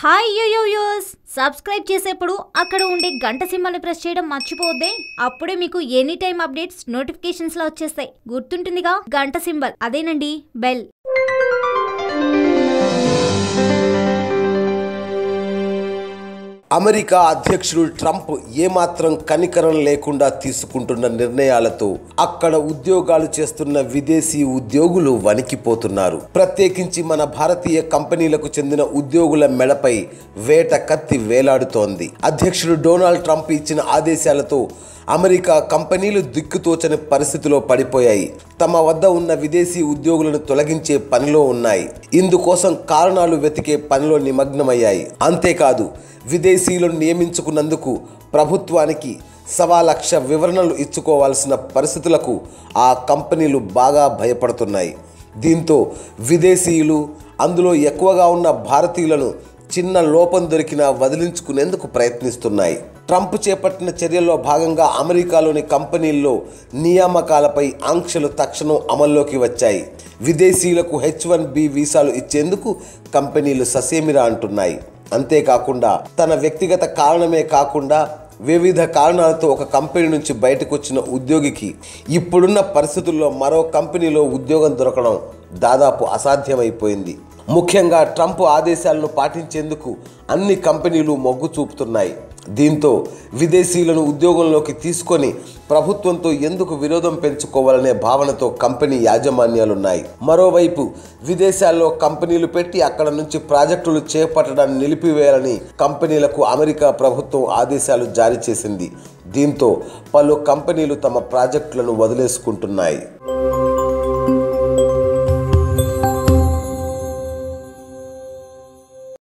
Hi యోయోయోస్ subscribe చేసేప్పుడు అక్కడ ఉండే గంట సింబల్ని ప్రెస్ చేయడం మర్చిపోవద్దే. అప్పుడే మీకు ఎనీ టైం అప్డేట్స్ నోటిఫికేషన్స్ లా వచ్చేస్తాయి. గుర్తుంటుందిగా గంట సింబల్, అదేనండి బెల్. అమెరికా అధ్యక్షుడు ట్రంప్ ఏమాత్రం కనికరం లేకుండా తీసుకుంటున్న నిర్ణయాలతో అక్కడ ఉద్యోగాలు చేస్తున్న విదేశీ ఉద్యోగులు వణికిపోతున్నారు. ప్రత్యేకించి మన భారతీయ కంపెనీలకు చెందిన ఉద్యోగుల మెడపై వేట కత్తి వేలాడుతోంది. అధ్యక్షుడు డొనాల్డ్ ట్రంప్ ఇచ్చిన ఆదేశాలతో అమెరికా కంపెనీలు దిక్కుతోచని పరిస్థితిలో పడిపోయాయి. తమ వద్ద ఉన్న విదేశీ ఉద్యోగులను తొలగించే పనిలో ఉన్నాయి. ఇందుకోసం కారణాలు వెతికే పనిలో నిమగ్నమయ్యాయి. అంతేకాదు, విదేశీయులను నియమించుకున్నందుకు ప్రభుత్వానికి 1,00,000 వివరణలు ఇచ్చుకోవాల్సిన పరిస్థితులకు ఆ కంపెనీలు బాగా భయపడుతున్నాయి. దీంతో విదేశీయులు, అందులో ఎక్కువగా ఉన్న భారతీయులను చిన్న లోపం దొరికినా వదిలించుకునేందుకు ప్రయత్నిస్తున్నాయి. ట్రంప్ చేపట్టిన చర్యల్లో భాగంగా అమెరికాలోని కంపెనీల్లో నియామకాలపై ఆంక్షలు తక్షణం అమల్లోకి వచ్చాయి. విదేశీయులకు H-1B వీసాలు ఇచ్చేందుకు కంపెనీలు ససేమిరా అంటున్నాయి. అంతేకాకుండా తన వ్యక్తిగత కారణమే కాకుండా వివిధ కారణాలతో ఒక కంపెనీ నుంచి బయటకు వచ్చిన ఉద్యోగికి ఇప్పుడున్న పరిస్థితుల్లో మరో కంపెనీలో ఉద్యోగం దొరకడం దాదాపు అసాధ్యమైపోయింది. ముఖ్యంగా ట్రంప్ ఆదేశాలను పాటించేందుకు అన్ని కంపెనీలు మొగ్గు చూపుతున్నాయి. దీంతో విదేశీయులను ఉద్యోగంలోకి తీసుకొని ప్రభుత్వంతో ఎందుకు విరోధం పెంచుకోవాలనే భావనతో కంపెనీ యాజమాన్యాలున్నాయి. మరోవైపు విదేశాల్లో కంపెనీలు పెట్టి అక్కడ నుంచి ప్రాజెక్టులు చేపట్టడాన్ని నిలిపివేయాలని కంపెనీలకు అమెరికా ప్రభుత్వం ఆదేశాలు జారీ చేసింది. దీంతో పలు కంపెనీలు తమ ప్రాజెక్టులను వదిలేసుకుంటున్నాయి.